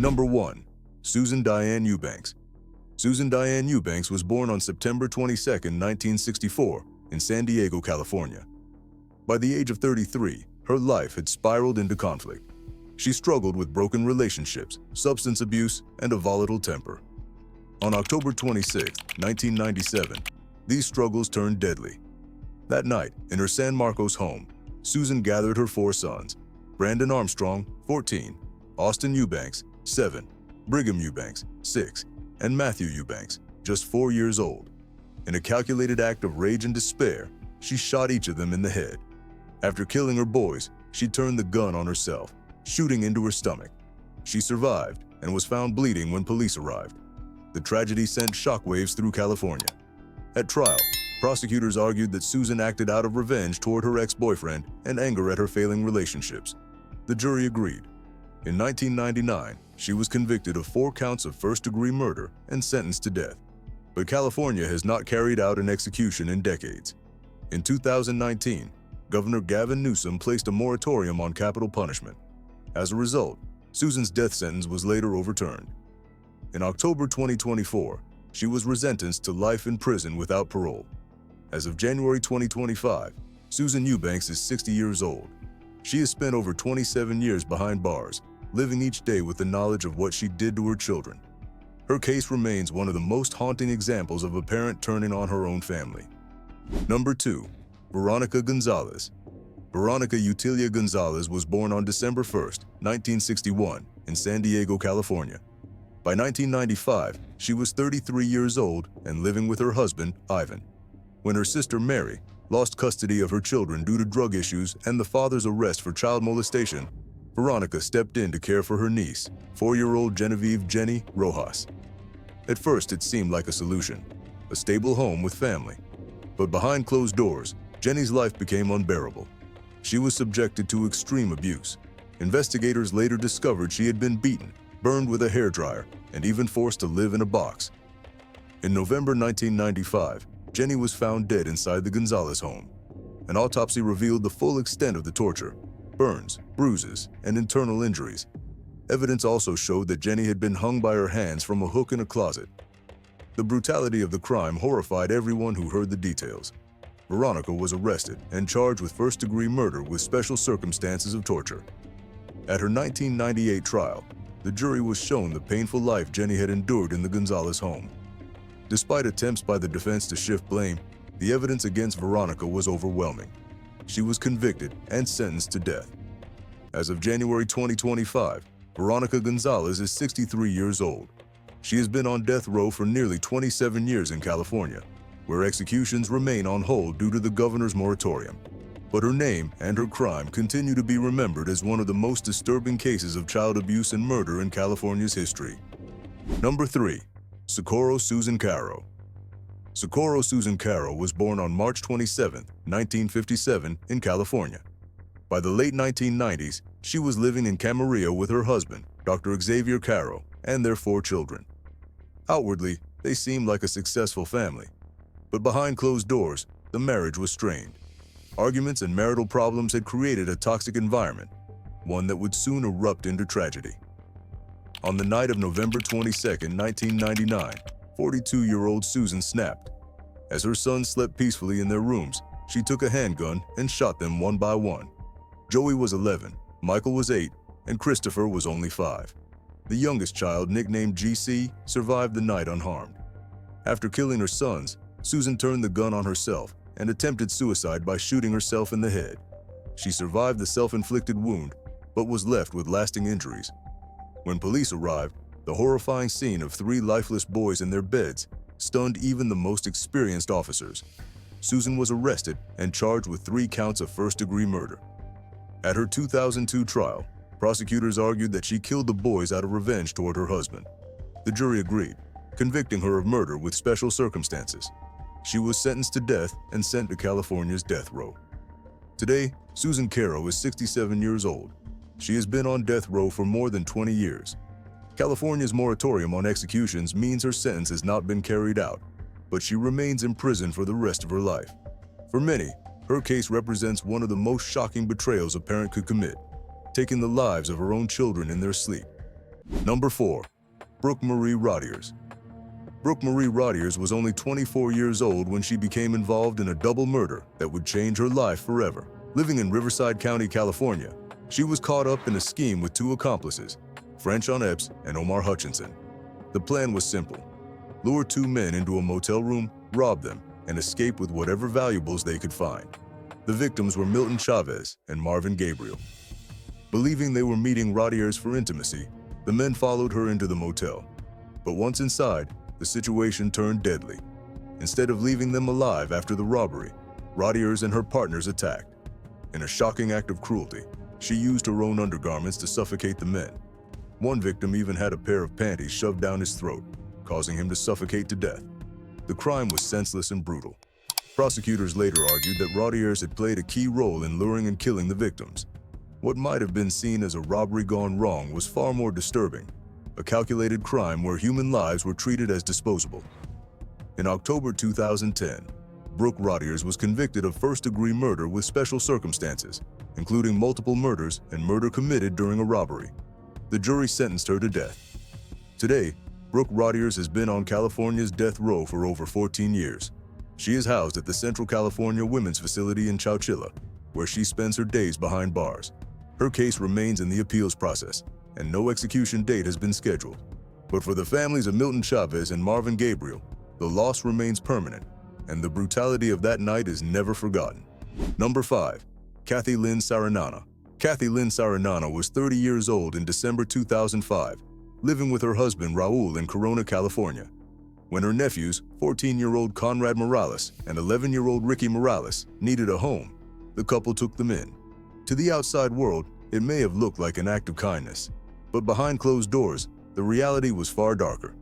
Number 1. Susan Diane Eubanks. Susan Diane Eubanks was born on September 22, 1964, in San Diego, California. By the age of 33, her life had spiraled into conflict. She struggled with broken relationships, substance abuse, and a volatile temper. On October 26, 1997, these struggles turned deadly. That night, in her San Marcos home, Susan gathered her 4 sons: Brandon Armstrong, 14, Austin Eubanks, 7, Brigham Eubanks, 6, and Matthew Eubanks, just 4 years old. In a calculated act of rage and despair, she shot each of them in the head. After killing her boys, she turned the gun on herself, shooting into her stomach. She survived and was found bleeding when police arrived. The tragedy sent shockwaves through California. At trial, prosecutors argued that Susan acted out of revenge toward her ex-boyfriend and anger at her failing relationships. The jury agreed. In 1999, she was convicted of 4 counts of first-degree murder and sentenced to death. But California has not carried out an execution in decades. In 2019, Governor Gavin Newsom placed a moratorium on capital punishment. As a result, Susan's death sentence was later overturned. In October 2024, she was resentenced to life in prison without parole. As of January 2025, Susan Eubanks is 60 years old. She has spent over 27 years behind bars, living each day with the knowledge of what she did to her children. Her case remains one of the most haunting examples of a parent turning on her own family. Number 2. Veronica Gonzalez. Veronica Utilia Gonzalez was born on December 1, 1961, in San Diego, California. By 1995, she was 33 years old and living with her husband, Ivan. When her sister Mary lost custody of her children due to drug issues and the father's arrest for child molestation, Veronica stepped in to care for her niece, 4-year-old Genevieve Jenny Rojas. At first, it seemed like a solution, a stable home with family. But behind closed doors, Jenny's life became unbearable. She was subjected to extreme abuse. Investigators later discovered she had been beaten, burned with a hairdryer, and even forced to live in a box. In November 1995, Jenny was found dead inside the Gonzalez home. An autopsy revealed the full extent of the torture: burns, bruises, and internal injuries. Evidence also showed that Jenny had been hung by her hands from a hook in a closet. The brutality of the crime horrified everyone who heard the details. Veronica was arrested and charged with first-degree murder with special circumstances of torture. At her 1998 trial, the jury was shown the painful life Jenny had endured in the Gonzalez home. Despite attempts by the defense to shift blame, the evidence against Veronica was overwhelming. She was convicted and sentenced to death. As of January 2025, Veronica Gonzalez is 63 years old. She has been on death row for nearly 27 years in California, where executions remain on hold due to the governor's moratorium. But her name and her crime continue to be remembered as one of the most disturbing cases of child abuse and murder in California's history. Number 3. Socorro Susan Caro. Socorro Susan Caro was born on March 27, 1957, in California. By the late 1990s, she was living in Camarillo with her husband, Dr. Xavier Caro, and their 4 children. Outwardly, they seemed like a successful family. But behind closed doors, the marriage was strained. Arguments and marital problems had created a toxic environment, one that would soon erupt into tragedy. On the night of November 22, 1999, 42-year-old Susan snapped. As her sons slept peacefully in their rooms, she took a handgun and shot them one by one. Joey was 11, Michael was 8, and Christopher was only 5. The youngest child, nicknamed GC, survived the night unharmed. After killing her sons, Susan turned the gun on herself and attempted suicide by shooting herself in the head. She survived the self-inflicted wound, but was left with lasting injuries. When police arrived, the horrifying scene of 3 lifeless boys in their beds stunned even the most experienced officers. Susan was arrested and charged with 3 counts of first-degree murder. At her 2002 trial, prosecutors argued that she killed the boys out of revenge toward her husband. The jury agreed, convicting her of murder with special circumstances. She was sentenced to death and sent to California's death row. Today, Susan Caro is 67 years old. She has been on death row for more than 20 years. California's moratorium on executions means her sentence has not been carried out, but she remains in prison for the rest of her life. For many, her case represents one of the most shocking betrayals a parent could commit, taking the lives of her own children in their sleep. Number 4. Brooke Marie Rottiers. Brooke Marie Rottiers was only 24 years old when she became involved in a double murder that would change her life forever. Living in Riverside County, California, she was caught up in a scheme with 2 accomplices, French on Epps and Omar Hutchinson. The plan was simple: lure 2 men into a motel room, rob them, and escape with whatever valuables they could find. The victims were Milton Chavez and Marvin Gabriel. Believing they were meeting Rottiers for intimacy, the men followed her into the motel. But once inside, the situation turned deadly. Instead of leaving them alive after the robbery, Rottiers and her partners attacked. In a shocking act of cruelty, she used her own undergarments to suffocate the men. One victim even had a pair of panties shoved down his throat, causing him to suffocate to death. The crime was senseless and brutal. Prosecutors later argued that Rottiers had played a key role in luring and killing the victims. What might have been seen as a robbery gone wrong was far more disturbing: a calculated crime where human lives were treated as disposable. In October 2010, Brooke Rottiers was convicted of first-degree murder with special circumstances, including multiple murders and murder committed during a robbery. The jury sentenced her to death. Today, Brooke Rottiers has been on California's death row for over 14 years. She is housed at the Central California Women's Facility in Chowchilla, where she spends her days behind bars. Her case remains in the appeals process, and no execution date has been scheduled. But for the families of Milton Chavez and Marvin Gabriel, the loss remains permanent, and the brutality of that night is never forgotten. Number 5. Cathy Lynn Sarinana. Cathy Lynn Sarinana was 30 years old in December 2005, living with her husband Raul in Corona, California. When her nephews, 14-year-old Conrad Morales and 11-year-old Ricky Morales, needed a home, the couple took them in. To the outside world, it may have looked like an act of kindness, but behind closed doors, the reality was far darker.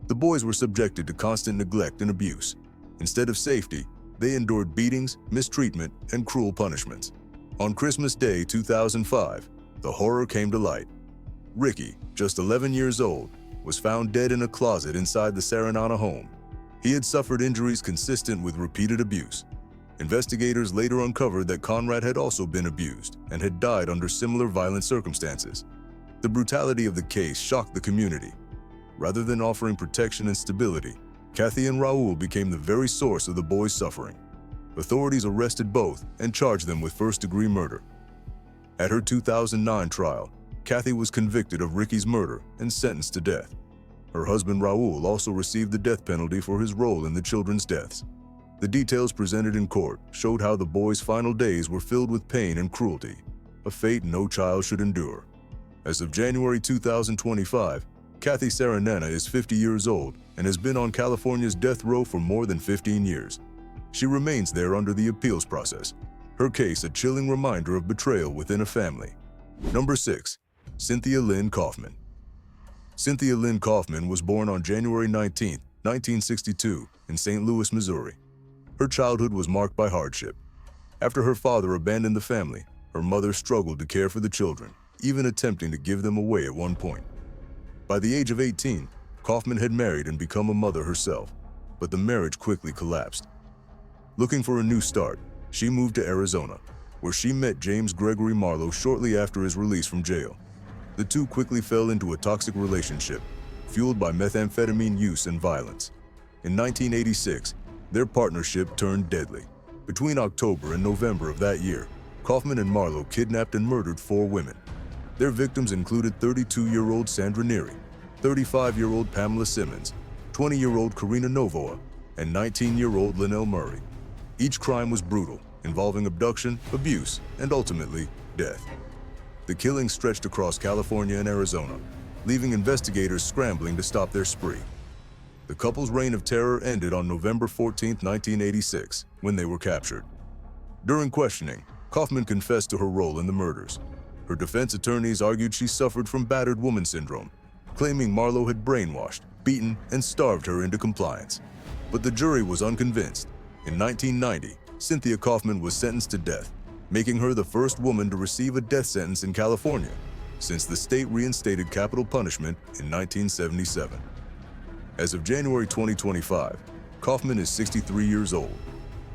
The boys were subjected to constant neglect and abuse. Instead of safety, they endured beatings, mistreatment, and cruel punishments. On Christmas Day 2005, the horror came to light. Ricky, just 11 years old, was found dead in a closet inside the Sarinana home. He had suffered injuries consistent with repeated abuse. Investigators later uncovered that Conrad had also been abused and had died under similar violent circumstances. The brutality of the case shocked the community. Rather than offering protection and stability, Cathy and Raul became the very source of the boys' suffering. Authorities arrested both and charged them with first-degree murder. At her 2009 trial, Cathy was convicted of Ricky's murder and sentenced to death. Her husband Raul also received the death penalty for his role in the children's deaths. The details presented in court showed how the boys' final days were filled with pain and cruelty, a fate no child should endure. As of January 2025, Cathy Sarinana is 50 years old and has been on California's death row for more than 15 years. She remains there under the appeals process, her case a chilling reminder of betrayal within a family. Number 6. Cynthia Lynn Coffman. Cynthia Lynn Coffman was born on January 19, 1962, in St. Louis, Missouri. Her childhood was marked by hardship. After her father abandoned the family, her mother struggled to care for the children, even attempting to give them away at one point. By the age of 18, Coffman had married and become a mother herself, but the marriage quickly collapsed. Looking for a new start, she moved to Arizona, where she met James Gregory Marlowe shortly after his release from jail. The two quickly fell into a toxic relationship, fueled by methamphetamine use and violence. In 1986, their partnership turned deadly. Between October and November of that year, Coffman and Marlowe kidnapped and murdered 4 women. Their victims included 32-year-old Sandra Neary, 35-year-old Pamela Simmons, 20-year-old Karina Novoa, and 19-year-old Linnell Murray. Each crime was brutal, involving abduction, abuse, and ultimately, death. The killings stretched across California and Arizona, leaving investigators scrambling to stop their spree. The couple's reign of terror ended on November 14, 1986, when they were captured. During questioning, Coffman confessed to her role in the murders. Her defense attorneys argued she suffered from battered woman syndrome, claiming Marlowe had brainwashed, beaten, and starved her into compliance. But the jury was unconvinced. In 1990, Cynthia Coffman was sentenced to death, making her the first woman to receive a death sentence in California since the state reinstated capital punishment in 1977. As of January 2025, Coffman is 63 years old.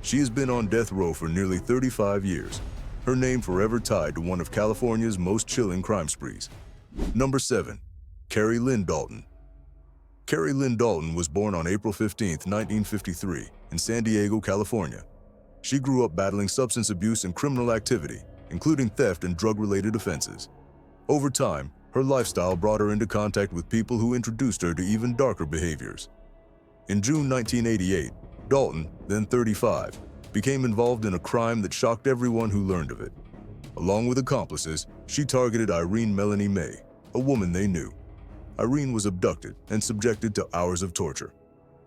She has been on death row for nearly 35 years, her name forever tied to one of California's most chilling crime sprees. Number 7. Carrie Lynn Dalton. Carrie Lynn Dalton was born on April 15, 1953, in San Diego, California. She grew up battling substance abuse and criminal activity, including theft and drug-related offenses. Over time, her lifestyle brought her into contact with people who introduced her to even darker behaviors. In June 1988, Dalton, then 35, became involved in a crime that shocked everyone who learned of it. Along with accomplices, she targeted Irene Melanie May, a woman they knew. Irene was abducted and subjected to hours of torture.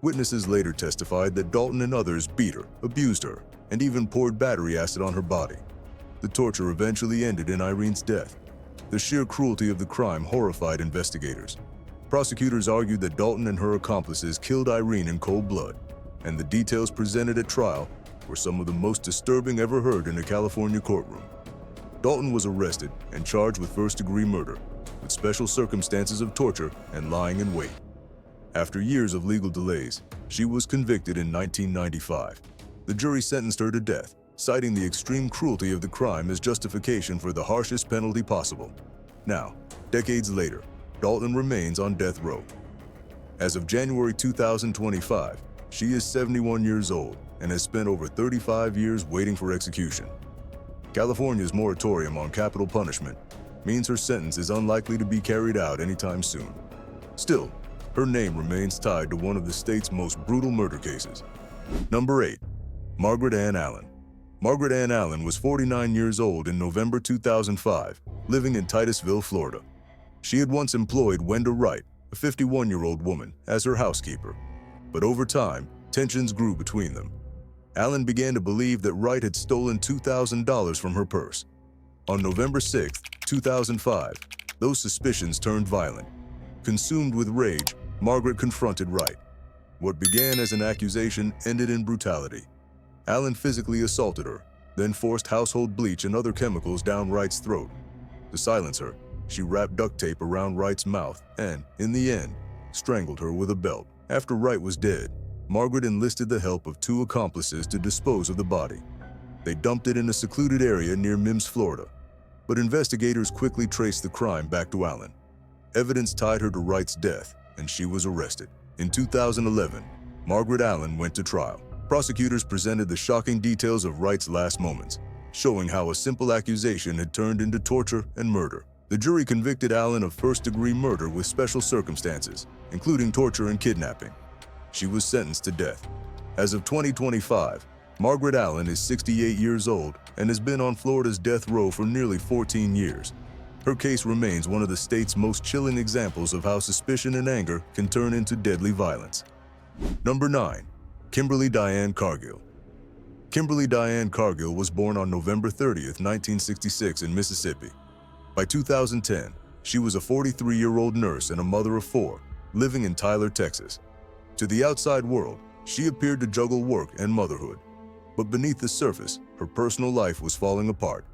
Witnesses later testified that Dalton and others beat her, abused her, and even poured battery acid on her body. The torture eventually ended in Irene's death. The sheer cruelty of the crime horrified investigators. Prosecutors argued that Dalton and her accomplices killed Irene in cold blood, and the details presented at trial were some of the most disturbing ever heard in a California courtroom. Dalton was arrested and charged with first-degree murder, with special circumstances of torture and lying in wait. After years of legal delays, she was convicted in 1995. The jury sentenced her to death, citing the extreme cruelty of the crime as justification for the harshest penalty possible. Now, decades later, Dalton remains on death row. As of January 2025, she is 71 years old and has spent over 35 years waiting for execution. California's moratorium on capital punishment means her sentence is unlikely to be carried out anytime soon. Still, her name remains tied to one of the state's most brutal murder cases. Number 8. Margaret Ann Allen. Margaret Ann Allen was 49 years old in November 2005, living in Titusville, Florida. She had once employed Wenda Wright, a 51-year-old woman, as her housekeeper. But over time, tensions grew between them. Allen began to believe that Wright had stolen $2,000 from her purse. On November 6, 2005, those suspicions turned violent. Consumed with rage, Margaret confronted Wright. What began as an accusation ended in brutality. Allen physically assaulted her, then forced household bleach and other chemicals down Wright's throat. To silence her, she wrapped duct tape around Wright's mouth and, in the end, strangled her with a belt. After Wright was dead, Margaret enlisted the help of 2 accomplices to dispose of the body. They dumped it in a secluded area near Mims, Florida. But investigators quickly traced the crime back to Allen. Evidence tied her to Wright's death, and she was arrested. In 2011, Margaret Allen went to trial. Prosecutors presented the shocking details of Wright's last moments, showing how a simple accusation had turned into torture and murder. The jury convicted Allen of first-degree murder with special circumstances, including torture and kidnapping. She was sentenced to death. As of 2025, Margaret Allen is 68 years old and has been on Florida's death row for nearly 14 years. Her case remains one of the state's most chilling examples of how suspicion and anger can turn into deadly violence. Number 9. Kimberly Diane Cargill. Kimberly Diane Cargill was born on November 30, 1966 in Mississippi. By 2010, she was a 43-year-old nurse and a mother of 4, living in Tyler, Texas. To the outside world, she appeared to juggle work and motherhood. But beneath the surface, her personal life was falling apart.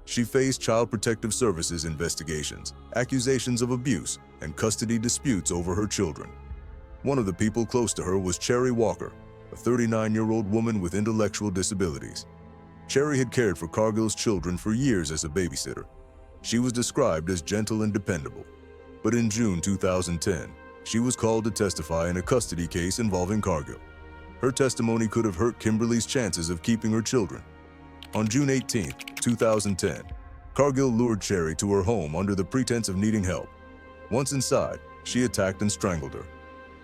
She faced Child Protective Services investigations, accusations of abuse, and custody disputes over her children. One of the people close to her was Cherry Walker, a 39-year-old woman with intellectual disabilities. Cherry had cared for Cargill's children for years as a babysitter. She was described as gentle and dependable. But in June 2010, she was called to testify in a custody case involving Cargill. Her testimony could have hurt Kimberly's chances of keeping her children. On June 18, 2010, Cargill lured Cherry to her home under the pretense of needing help. Once inside, she attacked and strangled her.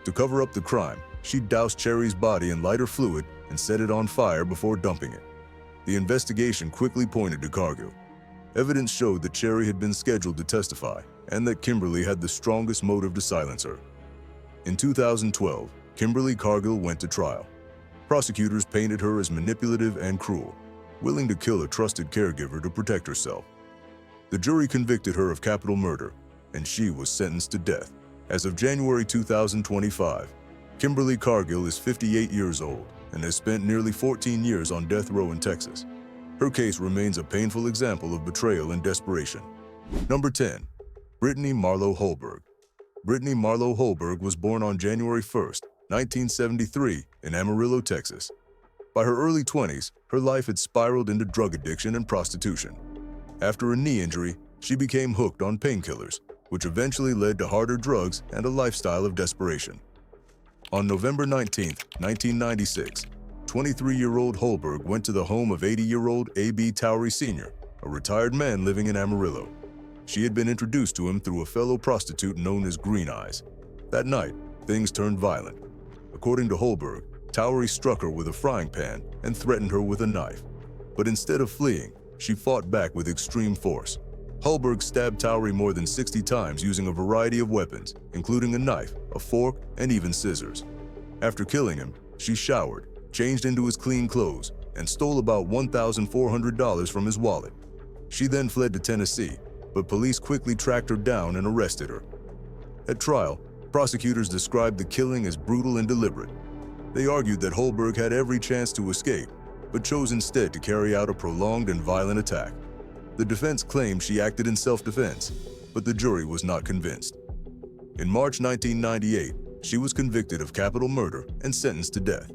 To cover up the crime, she doused Cherry's body in lighter fluid and set it on fire before dumping it. The investigation quickly pointed to Cargill. Evidence showed that Cherry had been scheduled to testify and that Kimberly had the strongest motive to silence her. In 2012, Kimberly Cargill went to trial. Prosecutors painted her as manipulative and cruel, willing to kill a trusted caregiver to protect herself. The jury convicted her of capital murder, and she was sentenced to death. As of January 2025, Kimberly Cargill is 58 years old and has spent nearly 14 years on death row in Texas. Her case remains a painful example of betrayal and desperation. Number 10. Brittany Marlowe Holberg. Brittany Marlowe Holberg was born on January 1, 1973, in Amarillo, Texas. By her early 20s, her life had spiraled into drug addiction and prostitution. After a knee injury, she became hooked on painkillers. which eventually led to harder drugs and a lifestyle of desperation. On November 19, 1996, 23-year-old Holberg went to the home of 80-year-old A.B. Towery Sr., a retired man living in Amarillo. She had been introduced to him through a fellow prostitute known as Green Eyes. That night, things turned violent. According to Holberg, Towery struck her with a frying pan and threatened her with a knife. But instead of fleeing, she fought back with extreme force. Holberg stabbed Towery more than 60 times using a variety of weapons, including a knife, a fork, and even scissors. After killing him, she showered, changed into his clean clothes, and stole about $1,400 from his wallet. She then fled to Tennessee, but police quickly tracked her down and arrested her. At trial, prosecutors described the killing as brutal and deliberate. They argued that Holberg had every chance to escape, but chose instead to carry out a prolonged and violent attack. The defense claimed she acted in self-defense, but the jury was not convinced. In March 1998, she was convicted of capital murder and sentenced to death.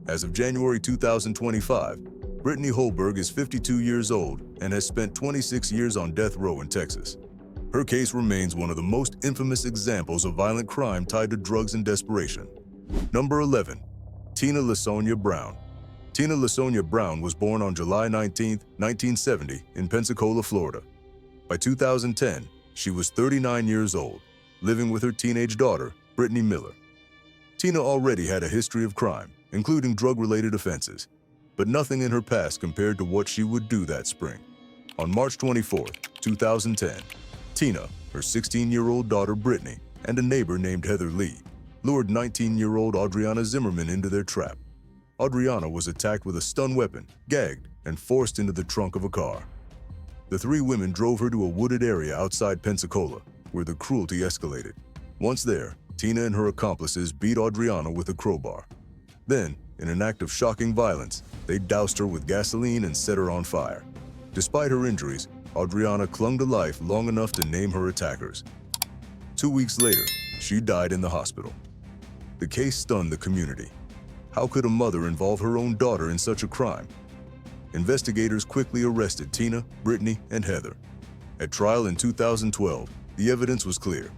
As of January 2025, Brittany Holberg is 52 years old and has spent 26 years on death row in Texas. Her case remains one of the most infamous examples of violent crime tied to drugs and desperation. Number 11. Tina Lasonya Brown. Tina Lasonya Brown was born on July 19, 1970, in Pensacola, Florida. By 2010, she was 39 years old, living with her teenage daughter, Brittany Miller. Tina already had a history of crime, including drug-related offenses, but nothing in her past compared to what she would do that spring. On March 24, 2010, Tina, her 16-year-old daughter Brittany, and a neighbor named Heather Lee lured 19-year-old Adriana Zimmerman into their trap. Adriana was attacked with a stun weapon, gagged, and forced into the trunk of a car. The three women drove her to a wooded area outside Pensacola, where the cruelty escalated. Once there, Tina and her accomplices beat Adriana with a crowbar. Then, in an act of shocking violence, they doused her with gasoline and set her on fire. Despite her injuries, Adriana clung to life long enough to name her attackers. 2 weeks later, she died in the hospital. The case stunned the community. How could a mother involve her own daughter in such a crime? Investigators quickly arrested Tina, Brittany, and Heather. At trial in 2012, the evidence was clear.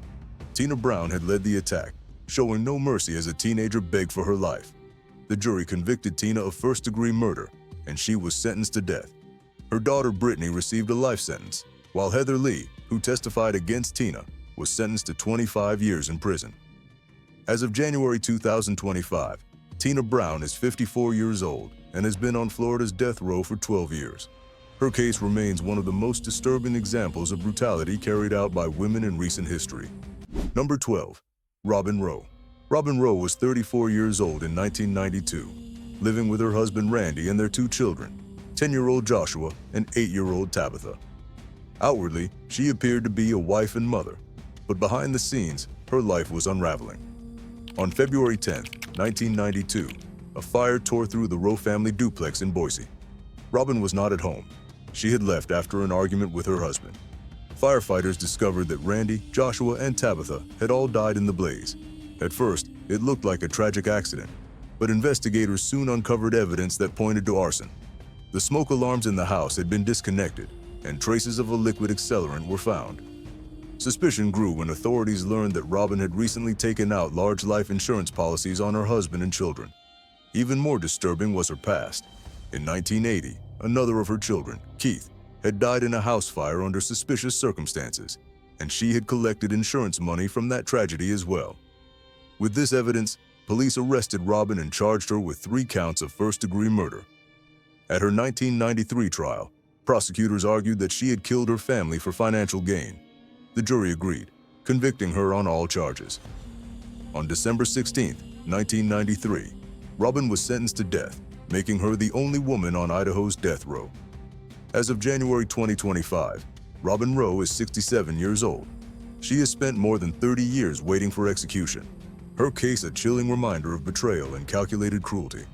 Tina Brown had led the attack, showing no mercy as a teenager begged for her life. The jury convicted Tina of first-degree murder, and she was sentenced to death. Her daughter Brittany received a life sentence, while Heather Lee, who testified against Tina, was sentenced to 25 years in prison. As of January 2025, Tina Brown is 54 years old and has been on Florida's death row for 12 years. Her case remains one of the most disturbing examples of brutality carried out by women in recent history. Number 12. Robin Rowe. Robin Rowe was 34 years old in 1992, living with her husband Randy and their two children, 10-year-old Joshua and 8-year-old Tabitha. Outwardly, she appeared to be a wife and mother, but behind the scenes, her life was unraveling. On February 10, 1992, a fire tore through the Rowe family duplex in Boise. Robin was not at home. She had left after an argument with her husband. Firefighters discovered that Randy, Joshua, and Tabitha had all died in the blaze. At first, it looked like a tragic accident, but investigators soon uncovered evidence that pointed to arson. The smoke alarms in the house had been disconnected, and traces of a liquid accelerant were found. Suspicion grew when authorities learned that Robin had recently taken out large life insurance policies on her husband and children. Even more disturbing was her past. In 1980, another of her children, Keith, had died in a house fire under suspicious circumstances, and she had collected insurance money from that tragedy as well. With this evidence, police arrested Robin and charged her with 3 counts of first-degree murder. At her 1993 trial, prosecutors argued that she had killed her family for financial gain. The jury agreed, convicting her on all charges. On December 16, 1993, Robin was sentenced to death, making her the only woman on Idaho's death row. As of January 2025, Robin Rowe is 67 years old. She has spent more than 30 years waiting for execution. Her case a chilling reminder of betrayal and calculated cruelty.